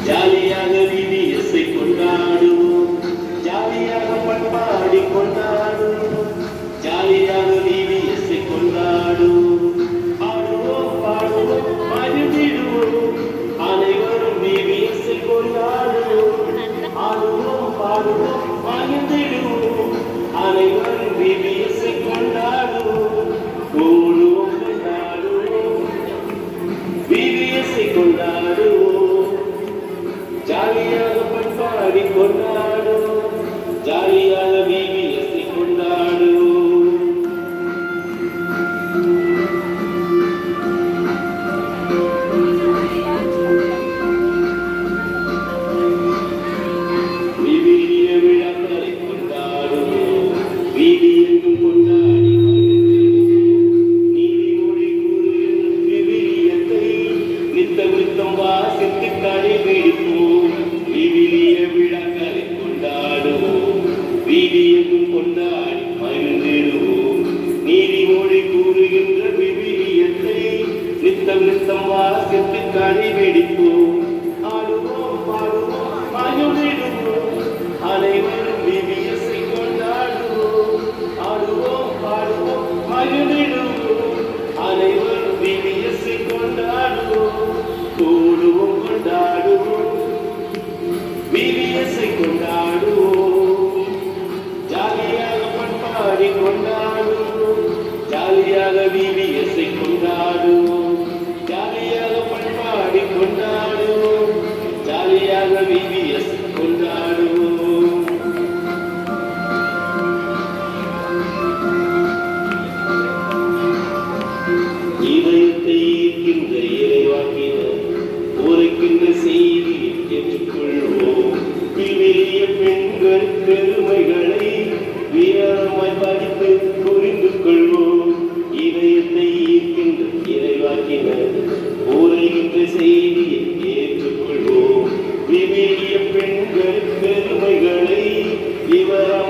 ஜாலியாக விவிஎஸ்ஐ கொண்டாடுவோம், ஜாலியாக பண்பாடி கொண்டாடுவோம், ஜாலியாக விவிஎஸ்ஐ கொண்டாடுவோம். ஆடுவோம் பாடுவோம் மகிழ்ந்திடுவோம், அனைவரும் விவிஎஸ்ஐ கொண்டாடுவோம். ஆடுவோம் பாடுவோம் மகிழ்ந்திடுவோம், அனைவரும் விவிஎஸ்ஐ கொண்டாடுவோம். கூடுவோம் கொண்டாடுவோம், விவிஎஸ்ஐ கொண்டாடுவோம், ஜாலியாக பண்பாடி கொண்டாடுவோம், ஜாலியாக விவிஎஸ்ஐ கொண்டாடுவோம். விவிலிய விழாக்களை கொண்டாடுவோம், வீதியெங்கும் கொண்டாடி நீதிமொழி கூறுகின்ற விவிலியத்தை நித்தம் நித்தம் வாசித்து கடைபிடிப்போம். விவிலிய விழாக்களை கொண்டாடுவோம், வீதியெங்கும் கொண்டாடி மகிழ்ந்திடுவோம். நீதிமொழி கூறுகின்ற விவிலியத்தை நித்தம் நித்தம் வாசித்து கடைபிடிப்போம். ஆடுவோம் பாடுவோம் மகிழ்ந்திடுவோம், அனைவரும் விவிஎஸ்ஐ கொண்டாடுவோம். ஆடுவோம் பாடுவோம் மகிழ்ந்திடுவோம், அனைவரும் விவிஎஸ்ஐ கொண்டாடுவோம். கூடுவோம் கொண்டாடுவோம், விவிஎஸ்ஐ கொண்டாடுவோம், ஜாலியாக பண்பாடி கொண்டாடுவோம், ஜாலியாக விவிஎஸ்ஐ கொண்டாடுவோம், ஜாலியாக பண்பாடி கொண்டாடுவோம், ஜாலியாக விவிஎஸ்ஐ கொண்டாடுவோம். இதயத்தை ஈர்க்கின்ற இறைவாக்கினர் உரைக்கின்ற செய்தியை ஏற்றுக்கொள்வோம். விவிலிய பெண்கள் பெருமைகளை வீரமாய் படித்து புரிந்து கொள்வோம். இதயத்தை ஈர்க்கின்ற இறைவாக்கினர் உரைக்கின்ற செய்தியை ஏற்றுக்கொள்வோம். விவிலிய பெண்கள் பெருமைகளை விவரம்